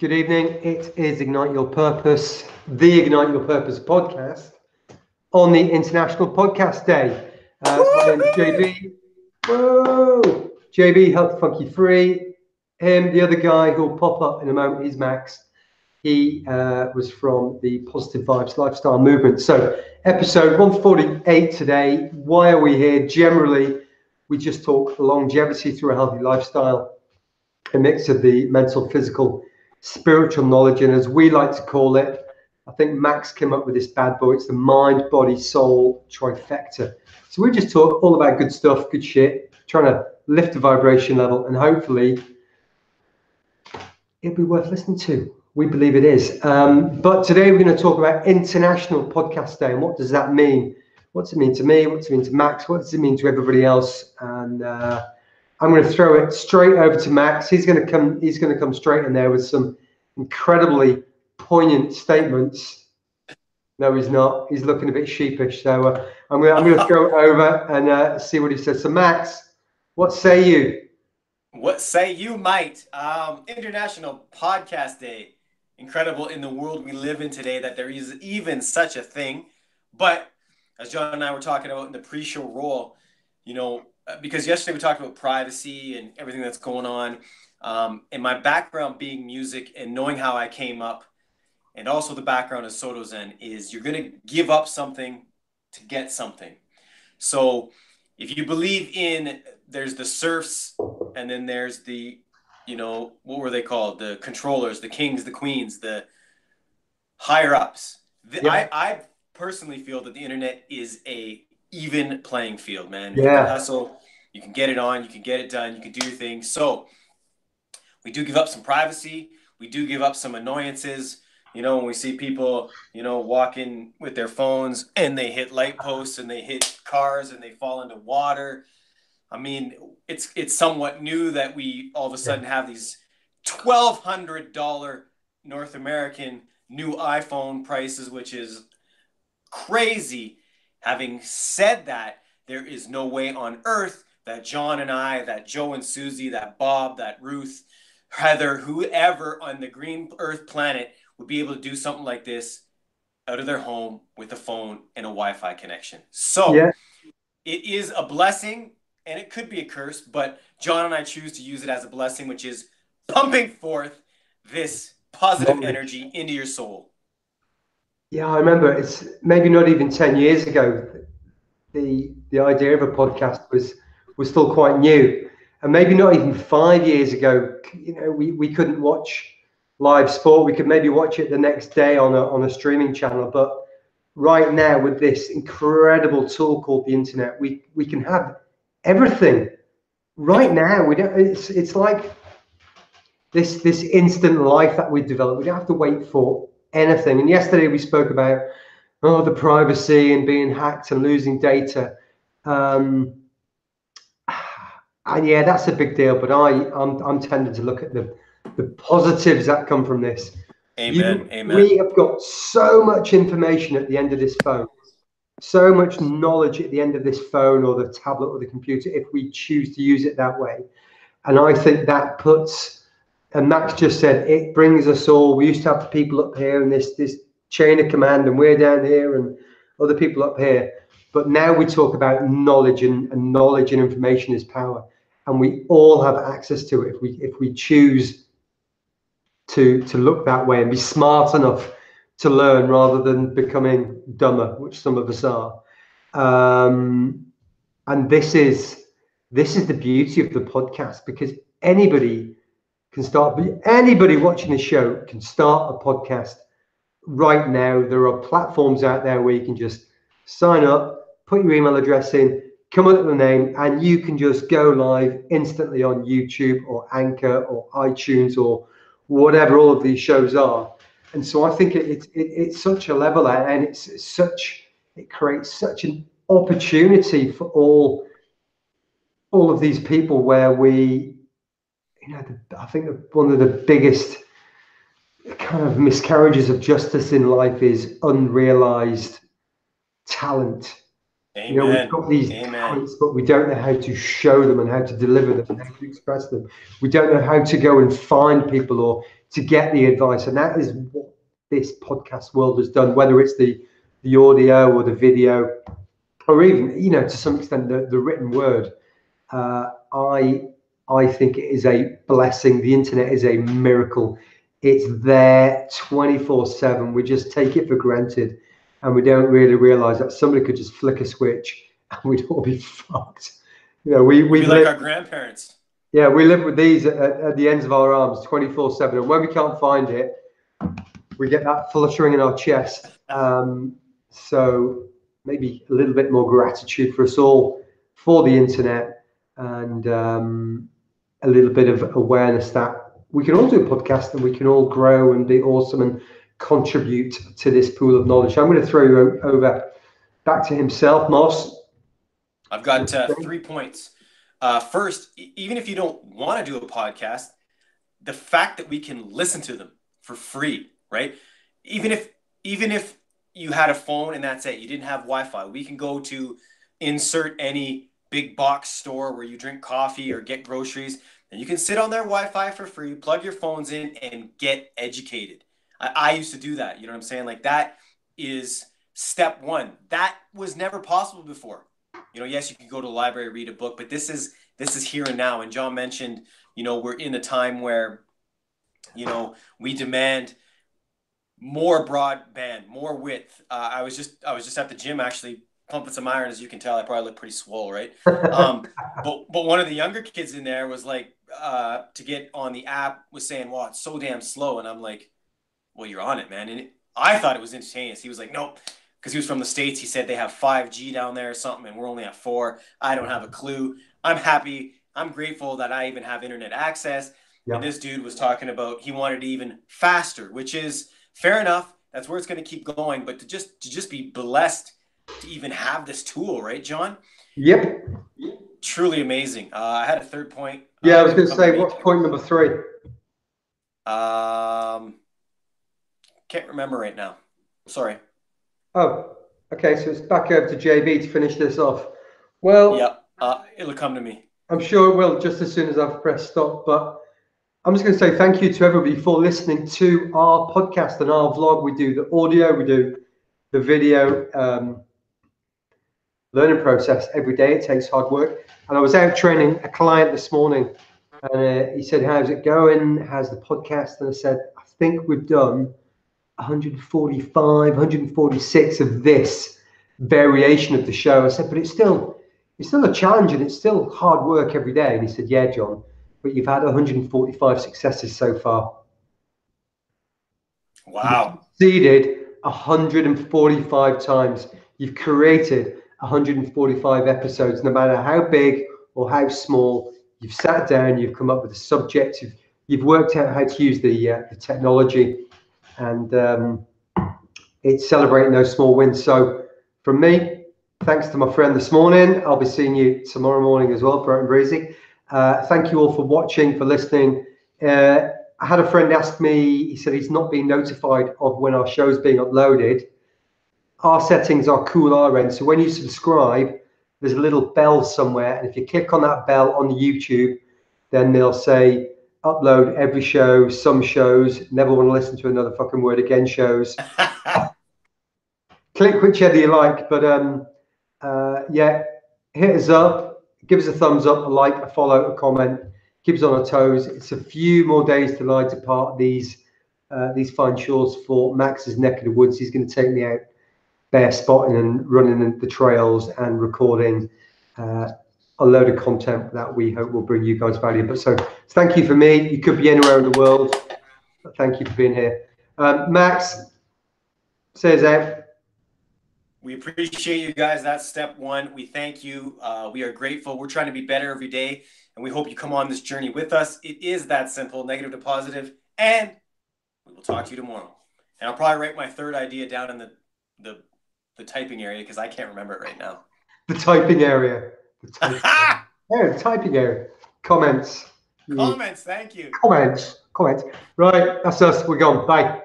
Good evening. It is Ignite Your Purpose, the Ignite Your Purpose podcast on the International Podcast Day. My name's JB. Whoa! JB, Health Funky Free. Him, the other guy who will pop up in a moment, is Max. He was from the Positive Vibes Lifestyle Movement. So, episode 148 today. Why are we here? Generally, we just talk longevity through a healthy lifestyle, a mix of the mental, physical, spiritual knowledge, and as we like to call it, I think Max came up with this bad boy. It's the mind, body, soul trifecta. So we just talk all about good stuff, good shit, trying to lift the vibration level, and hopefully it'll be worth listening to. We believe it is. But today we're going to talk about International Podcast Day, and what does that mean? What's it mean to me? What's it mean to Max? What does it mean to everybody else? And I'm going to throw it straight over to Max. He's going to come straight in there with some incredibly poignant statements. No, he's not. He's looking a bit sheepish. So I'm going to throw it over and see what he says. So Max, what say you? What say you, mate? International Podcast Day. Incredible in the world we live in today that there is even such a thing. But as John and I were talking about in the pre-show roll, because yesterday we talked about privacy and everything that's going on, and my background being music and knowing how I came up, and also the background of Soto Zen, is you're going to give up something to get something. So if you believe in, there's the serfs, and then there's the, what were they called? The controllers, the kings, the queens, the higher ups. I personally feel that the internet is a even playing field, man. You can hustle, you can get it on, you can get it done, you can do your thing. So we do give up some privacy. We do give up some annoyances. When we see people, walking with their phones and they hit light posts and they hit cars and they fall into water. I mean, it's somewhat new that we all of a sudden have these $1,200 North American new iPhone prices, which is crazy. Having said that, there is no way on earth that John and I, that Joe and Susie, that Bob, that Ruth, Heather, whoever on the green earth planet would be able to do something like this out of their home with a phone and a Wi-Fi connection. So it is a blessing and it could be a curse, but John and I choose to use it as a blessing, which is pumping forth this positive energy into your soul. Yeah, I remember it's maybe not even 10 years ago. The idea of a podcast was still quite new. And maybe not even 5 years ago, we couldn't watch live sport. We could maybe watch it the next day on a streaming channel. But right now, with this incredible tool called the internet, we can have everything right now. We don't. It's like this instant life that we develop. We don't have to wait for anything. And yesterday we spoke about the privacy and being hacked and losing data. And yeah, that's a big deal. But I'm tending to look at the positives that come from this. Amen. We have got so much information at the end of this phone, so much knowledge at the end of this phone or the tablet or the computer, if we choose to use it that way. And I think that puts, and Max just said, it brings us all. We used to have people up here and this chain of command, and we're down here and other people up here. But now we talk about knowledge, and knowledge and information is power. And we all have access to it if we choose to look that way and be smart enough to learn rather than becoming dumber, which some of us are. And this is the beauty of the podcast, because anybody watching the show can start a podcast right now. There are platforms out there where you can just sign up, put your email address in, come up with the name, and you can just go live instantly on YouTube or Anchor or iTunes or whatever all of these shows are. And so I think it's such a level, and it creates such an opportunity for all of these people where we, I think one of the biggest kind of miscarriages of justice in life is unrealized talent You know, we've Amen. got these Amen. talents, but we don't know how to show them and how to deliver them and how to express them. We don't know how to go and find people or to get the advice. And that is what this podcast world has done, whether it's the audio or the video, or even, you know, to some extent, the written word. Uh, I I think it is a blessing. The internet is a miracle. It's there 24/7. We just take it for granted, and we don't really realize that somebody could just flick a switch and we'd all be fucked. You know, We'd be we've like lived, our grandparents. yeah, we live with these at the ends of our arms 24/7, and when we can't find it, we get that fluttering in our chest. So maybe a little bit more gratitude for us all for the internet, and a little bit of awareness that we can all do a podcast and we can all grow and be awesome and contribute to this pool of knowledge. I'm going to throw you over back to himself, Moss. I've got 3 points. First, even if you don't want to do a podcast, the fact that we can listen to them for free, right? Even if you had a phone and that's it, you didn't have Wi-Fi, we can go to insert any big box store where you drink coffee or get groceries, and you can sit on their Wi-Fi for free, plug your phones in, and get educated. I used to do that. You know what I'm saying? Like, that is step one. That was never possible before. You know, yes, you can go to the library, read a book, but this is here and now. And John mentioned, you know, we're in a time where, you know, we demand more broadband, more width. I was just at the gym actually pumping some iron. As you can tell, I probably look pretty swole, right? But one of the younger kids in there was like, to get on the app was saying, "Wow, it's so damn slow," and I'm like, "Well, you're on it, man." And I thought it was instantaneous. He was like, "Nope," because he was from the States. He said they have 5G down there or something, and we're only at 4. I don't have a clue. I'm happy. I'm grateful that I even have internet access. Yeah. And this dude was talking about he wanted it even faster, which is fair enough. That's where it's going to keep going. But to just be blessed to even have this tool, right, John? Yep. Truly amazing. I had a third point. Yeah, I was going to say, what's point number 3? Can't remember right now. Sorry. Oh, okay. So it's back over to JB to finish this off. Well, yeah, it'll come to me. I'm sure it will just as soon as I've pressed stop. But I'm just going to say thank you to everybody for listening to our podcast and our vlog. We do the audio, we do the video learning process every day. It takes hard work. And I was out training a client this morning, and he said, "How's it going? How's the podcast?" And I said, "I think we've done 145, 146 of this variation of the show." I said, "But it's still a challenge and it's still hard work every day." And he said, "Yeah, John, but you've had 145 successes so far." Wow. You've succeeded 145 times. You've created 145 episodes, no matter how big or how small. You've sat down, you've come up with a subject, you've worked out how to use the technology, and it's celebrating those small wins. So from me, thanks to my friend this morning. I'll be seeing you tomorrow morning as well, bright and breezy. Thank you all for watching, for listening. I had a friend ask me, he said he's not being notified of when our show's being uploaded. Our settings are cool our end. So when you subscribe, there's a little bell somewhere. And if you click on that bell on the YouTube, then they'll say upload every show, some shows, never want to listen to another fucking word again shows. Click whichever you like. But yeah, hit us up, give us a thumbs up, a like, a follow, a comment. Keep us on our toes. It's a few more days till I depart these fine shores for Max's neck of the woods. He's going to take me out bear spotting and running the trails and recording a load of content that we hope will bring you guys value. But so thank you for me. You could be anywhere in the world, but thank you for being here. Max, say us out. We appreciate you guys. That's step one. We thank you. We are grateful. We're trying to be better every day, and we hope you come on this journey with us. It is that simple, negative to positive, and we will talk to you tomorrow. And I'll probably write my third idea down in the typing area because I can't remember it right now. The typing area. The typing area. Comments. Comments. Thank you. Comments. Right. That's us. We're gone. Bye.